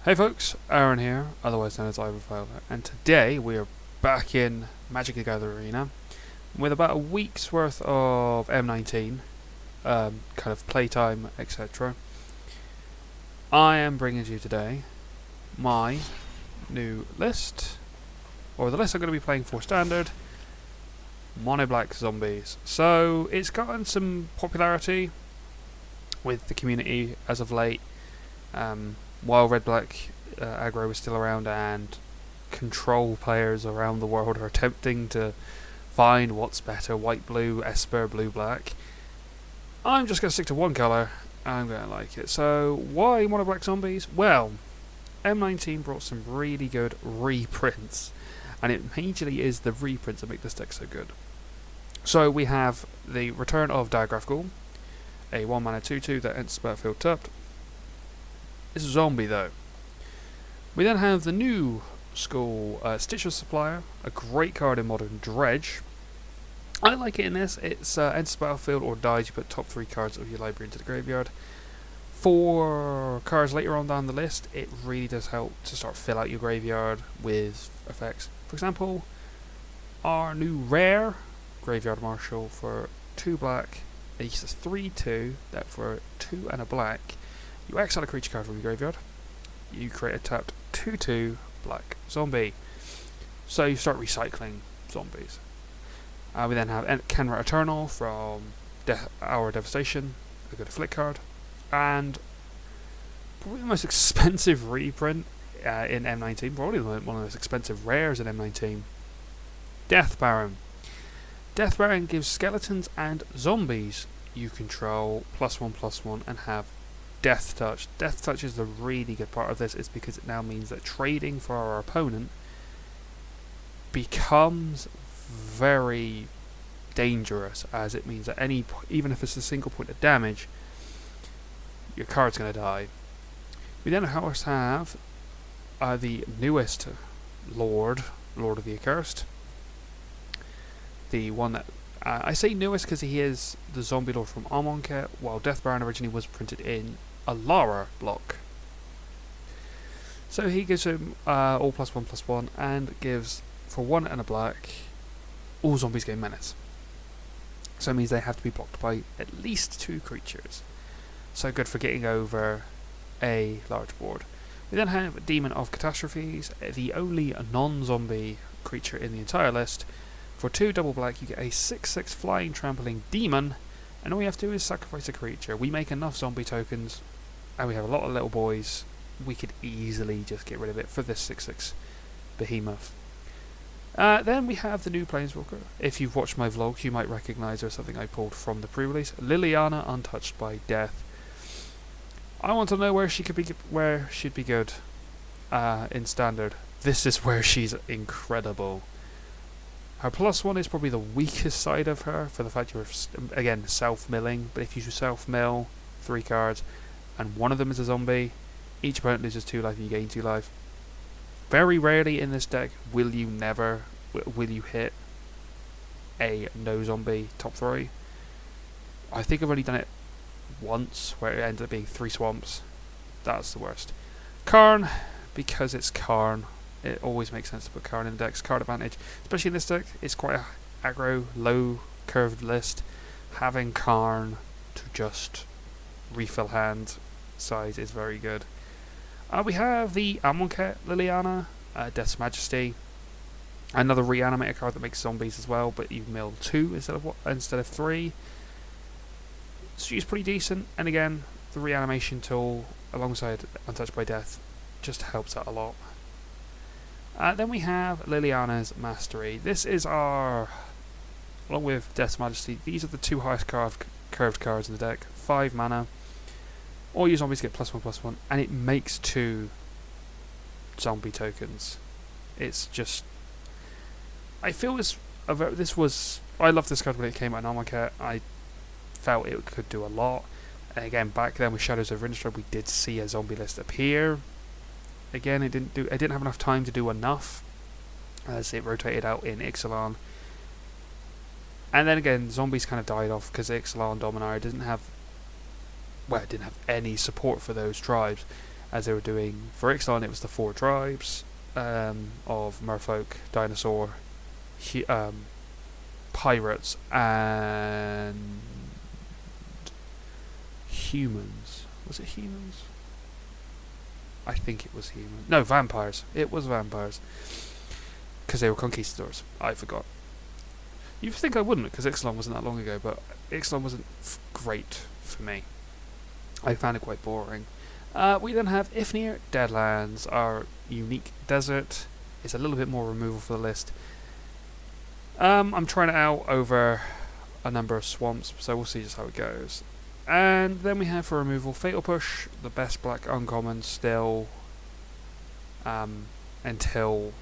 Hey folks, Aaron here, otherwise known as Ivan Fowler, and today we are back in Magic the Gathering Arena with about a week's worth of M19, kind of playtime, etc. I am bringing to you today my new list, or the list I'm going to be playing for standard, Mono Black Zombies. So it's gotten some popularity with the community as of late. While Red Black aggro is still around and control players around the world are attempting to find what's better, white blue, Esper, blue black, I'm just going to stick to one colour. I'm going to like it. So why Mono Black Zombies? Well, M19 brought some really good reprints, and it majorly is the reprints that make this deck so good. So we have the return of Diagraph Ghoul, a 1 mana 2/2 that enters the battlefield tapped. It's a zombie though. We then have the new school Stitcher Supplier, a great card in Modern Dredge. I like it in this. It's enters the battlefield or dies, you put top 3 cards of your library into the graveyard. For cards later on down the list, it really does help to start fill out your graveyard with effects. For example, our new rare Graveyard Marshal for 2 black, it's a 3/2 that for 2 and a black. You exile a creature card from your graveyard. You create a tapped 2/2 black zombie. So you start recycling zombies. We then have Kenra Eternal from Hour Devastation, a good flick card, and probably the most expensive reprint in M19, probably one of the most expensive rares in M19, Death Baron. Death Baron gives skeletons and zombies you control +1/+1 and have Death Touch. Death Touch is the really good part of this, is because it now means that trading for our opponent becomes very dangerous, as it means that even if it's a single point of damage, your card's going to die. We then of course have the newest Lord of the Accursed. The one that I say newest because he is the Zombie Lord from Amonkhet, while Death Baron originally was printed in a Lara block. So he gives him all +1/+1 and gives, for 1 and a black, all zombies gain menace. So it means they have to be blocked by at least 2 creatures. So good for getting over a large board. We then have Demon of Catastrophes, the only non-zombie creature in the entire list. For 2 double black, you get a 6/6 flying trampling demon, and all you have to do is sacrifice a creature. We make enough zombie tokens, and we have a lot of little boys. We could easily just get rid of it for this 6/6 behemoth. Then we have the new Planeswalker. If you've watched my vlogs, you might recognise her as something I pulled from the pre-release. Liliana, Untouched by Death. I want to know where she'd be good in standard. This is where she's incredible. Her +1 is probably the weakest side of her, for the fact you're, again, self-milling, but if you self-mill 3 cards, and one of them is a zombie, each opponent loses 2 life and you gain 2 life. Very rarely in this deck will you hit a no zombie top 3. I think I've only done it once, where it ended up being 3 swamps. That's the worst. Karn, because it's Karn. It always makes sense to put Karn in the deck's card advantage, especially in this deck. It's quite a aggro, low curved list. Having Karn to just refill hand size is very good. We have the Amonkhet Liliana, Death's Majesty, another reanimator card that makes zombies as well, but you mill 2 instead of 3. She's pretty decent, and again, the reanimation tool alongside Untouched by Death just helps out a lot. Then we have Liliana's Mastery. This is our, along with Death's Majesty, these are the 2 highest curved cards in the deck. 5 mana. All your zombies get +1/+1, and it makes 2 zombie tokens. It's just, I feel I loved this card when it came out in Amonkhet. I felt it could do a lot. And again, back then with Shadows of Innistrad, we did see a zombie list appear. Again, it didn't have enough time to do enough, as it rotated out in Ixalan. And then again, zombies kind of died off because Ixalan Dominaria didn't have any support for those tribes. as they were doing. For Ixalan, it was the 4 tribes of merfolk, dinosaur, pirates, and humans. Was it humans? I think it was humans. No, vampires. It was vampires. Because they were conquistadors. I forgot. You'd think I wouldn't, because Ixalan wasn't that long ago, but Ixalan wasn't great for me. I found it quite boring. We then have Ifnir Deadlands, our unique desert. It's a little bit more removal for the list. I'm trying it out over a number of swamps, so we'll see just how it goes. And then we have for removal Fatal Push, the best black uncommon still, until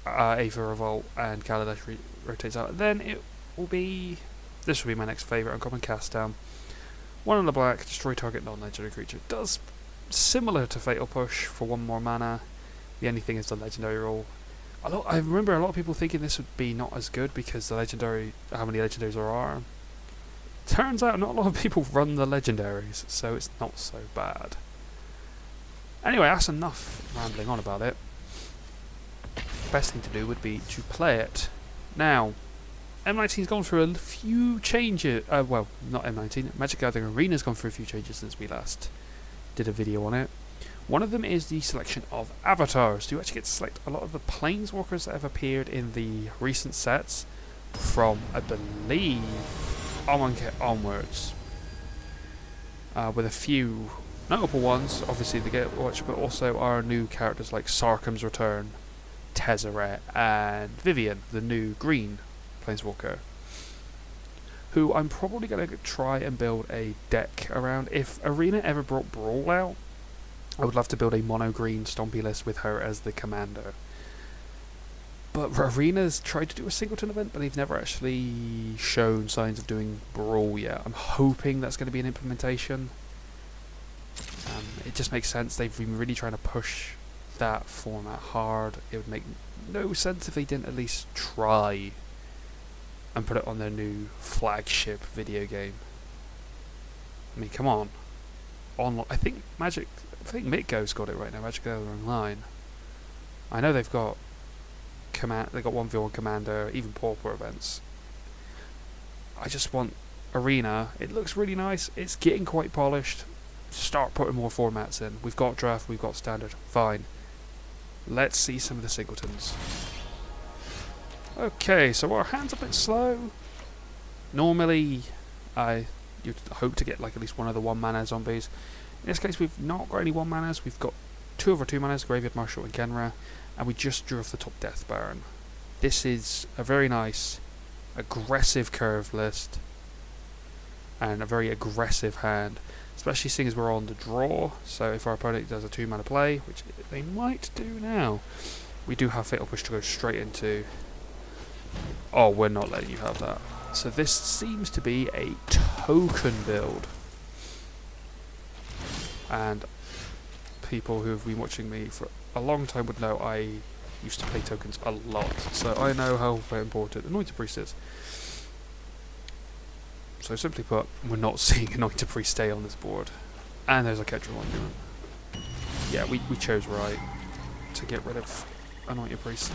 Ava Revolt and Kaladesh rotates out. Then it will be, this will be my next favourite uncommon, Cast Down. 1 on the black, destroy target non-legendary creature. Does similar to Fatal Push for 1 more mana. The only thing is the legendary rule. I remember a lot of people thinking this would be not as good because the legendary, how many legendaries there are. Turns out not a lot of people run the legendaries, so it's not so bad. Anyway, that's enough rambling on about it. Best thing to do would be to play it. Now, M19's gone through a few changes. Well, not M19. Magic Gathering Arena's gone through a few changes since we last did a video on it. One of them is the selection of avatars. You actually get to select a lot of the planeswalkers that have appeared in the recent sets from, I believe, Amonkhet onwards. With a few notable ones, obviously the Gatewatch, but also our new characters like Sarkham's Return, Tezzeret, and Vivian, the new green planeswalker, who I'm probably going to try and build a deck around. If Arena ever brought Brawl out, I would love to build a mono green Stompy list with her as the commander. But Arena's tried to do a singleton event, but they've never actually shown signs of doing Brawl yet. I'm hoping that's going to be an implementation. It just makes sense. They've been really trying to push that format hard. It would make no sense if they didn't at least try and put it on their new flagship video game. I mean, come on. I think Mitgo's got it right now, Magic Gathering Online. I know they've got they've got 1v1 Commander, even Pauper events. I just want Arena. It looks really nice. It's getting quite polished. Start putting more formats in. We've got Draft, we've got Standard. Fine. Let's see some of the singletons. Okay, so our hand's a bit slow. Normally, you'd hope to get like at least one of the 1 mana zombies. In this case, we've not got any 1 manas. We've got 2 of our 2 manas, Graveyard Marshal and Genra, and we just drew off the top Death Baron. This is a very nice, aggressive curved list, and a very aggressive hand, especially seeing as we're on the draw. So if our opponent does a 2 mana play, which they might do now, we do have Fatal Push to go straight into. Oh, we're not letting you have that. So this seems to be a token build. And people who have been watching me for a long time would know I used to play tokens a lot. So I know how very important Anointed Priest is. So simply put, we're not seeing Anointed Priest stay on this board. And there's a Kedron Monument. Yeah, we chose right to get rid of Anointed Priest.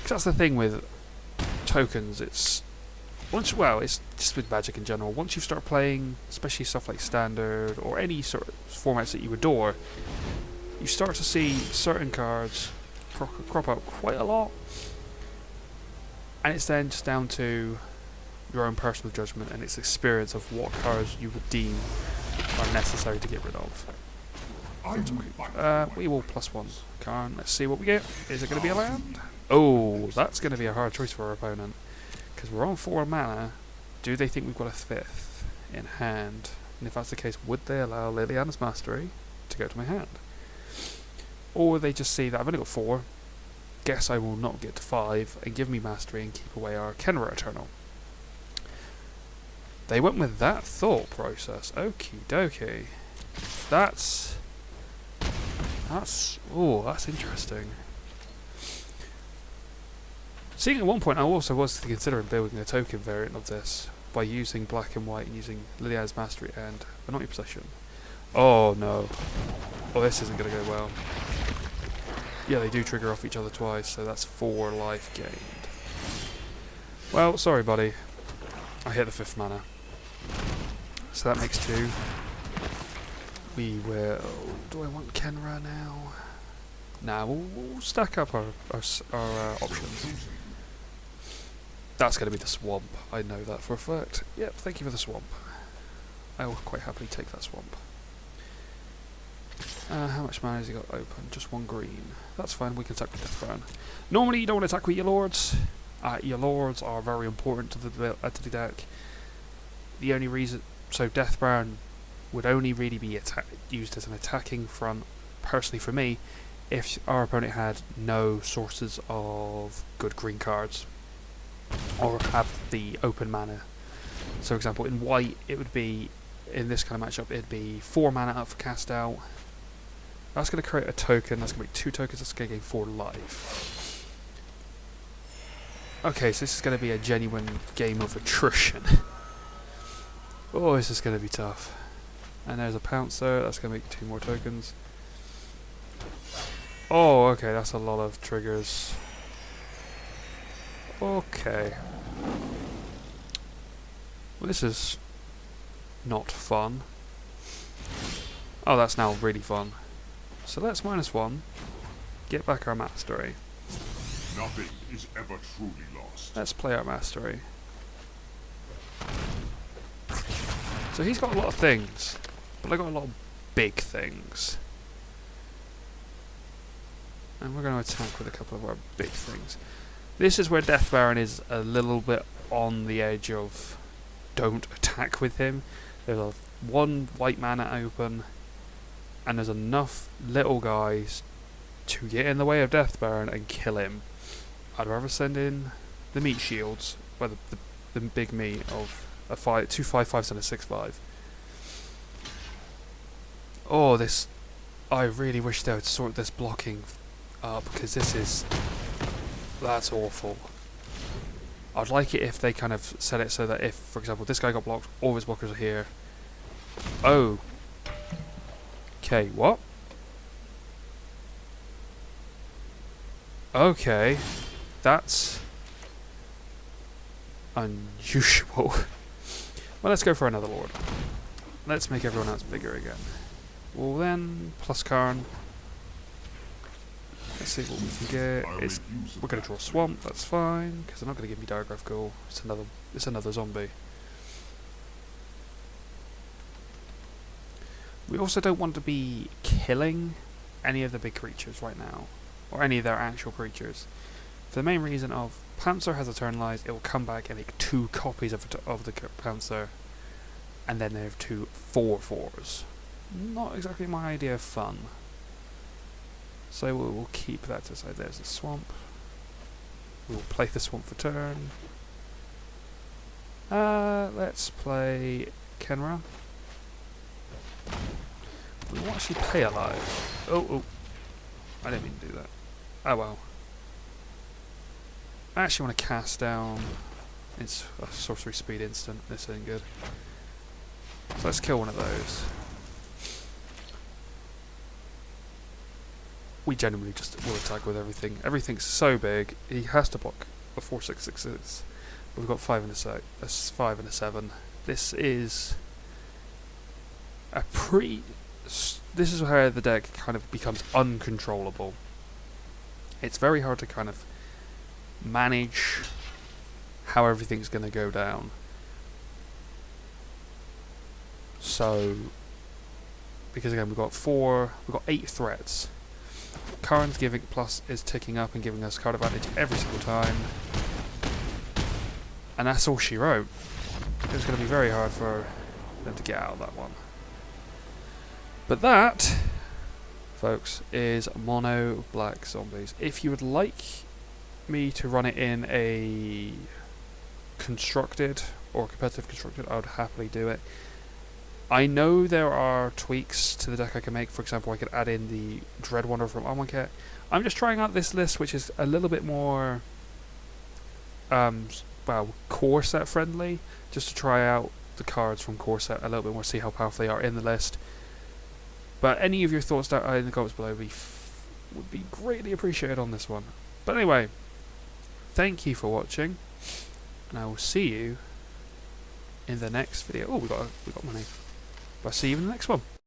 That's the thing with tokens. It's just with Magic in general. Once you start playing, especially stuff like Standard or any sort of formats that you adore, you start to see certain cards crop up quite a lot, and it's then just down to your own personal judgment and its experience of what cards you would deem are necessary to get rid of. We will +1 Karn. Let's see what we get. Is it going to be a land? Oh, that's going to be a hard choice for our opponent. Because we're on 4 mana. Do they think we've got a 5th in hand? And if that's the case, would they allow Liliana's Mastery to go to my hand? Or they just see that I've only got 4. Guess I will not get to 5 and give me Mastery and keep away our Khenra Eternal. They went with that thought process. Okie dokie. That's interesting. Seeing at one point I also was considering building a token variant of this by using black and white and using Liliana's Mastery and Anointed Possession. Oh no. Oh, this isn't going to go well. Yeah, they do trigger off each other twice, so that's 4 life gained. Well, sorry buddy. I hit the 5th mana. So that makes 2. We will... Do I want Kenra now? Nah, we'll stack up our options. That's going to be the swamp. I know that for a fact. Yep, thank you for the swamp. I will quite happily take that swamp. How much mana has he got open? Just 1 green. That's fine, we can attack with Deathburn. Normally you don't want to attack with your lords. Your lords are very important to the deck. The only reason... So Deathburn would only really be used as an attacking front, personally for me, if our opponent had no sources of good green cards. Or have the open mana. So for example, in white, it would be, in this kind of matchup, it'd be 4 mana up for cast out. That's going to create a token, that's going to be 2 tokens, that's going to gain 4 life. Okay, so this is going to be a genuine game of attrition. Oh, this is going to be tough. And there's a Pouncer, that's going to make 2 more tokens. Oh, okay, that's a lot of triggers. Okay. Well, this is not fun. Oh, that's now really fun. So let's -1, get back our mastery. Nothing is ever truly lost. Let's play our mastery. So he's got a lot of things, but I got a lot of big things. And we're going to attack with a couple of our big things. This is where Death Baron is a little bit on the edge of don't attack with him. There's a 1 white mana open, and there's enough little guys to get in the way of Death Baron and kill him. I'd rather send in the meat shields, well, the big meat of a 2 5/5s and a 6/5. Oh, this... I really wish they would sort this blocking up, because this is... That's awful. I'd like it if they kind of set it so that if, for example, this guy got blocked, all of his blockers are here. Oh. Okay, what? Okay. That's unusual. Well, let's go for another lord. Let's make everyone else bigger again. Well then, plus Karn. Let's see what we can get. We're going to draw Swamp, that's fine, because they're not going to give me Diregraph Ghoul. It's another zombie. We also don't want to be killing any of the big creatures right now, or any of their actual creatures. For the main reason of Panzer has Eternalized, it will come back and make 2 copies of the Panzer, and then they have 2 4/4s. Not exactly my idea of fun. So we'll keep that to the side. There's the Swamp. We'll play the Swamp for turn. Let's play Kenra. We'll actually play Alive. Oh. I didn't mean to do that. Oh well. I actually want to cast down. It's a sorcery speed instant. This ain't good. So let's kill one of those. We genuinely just will attack with everything. Everything's so big, he has to block the 4/6/6s. We've got 5 and a 5 and a 7. This is a this is where the deck kind of becomes uncontrollable. It's very hard to kind of manage how everything's going to go down. So, because again we've got 8 threats. Karn's giving plus is ticking up and giving us card advantage every single time. And that's all she wrote. It was going to be very hard for them to get out of that one. But that, folks, is mono black zombies. If you would like me to run it in a constructed or competitive constructed, I would happily do it. I know there are tweaks to the deck I can make. For example, I could add in the Dreadwander from Amonkhet. I'm just trying out this list, which is a little bit more, core set friendly, just to try out the cards from core set a little bit more, see how powerful they are in the list. But any of your thoughts down in the comments below would be greatly appreciated on this one. But anyway, thank you for watching, and I will see you in the next video. Oh, we got money. I'll see you in the next one.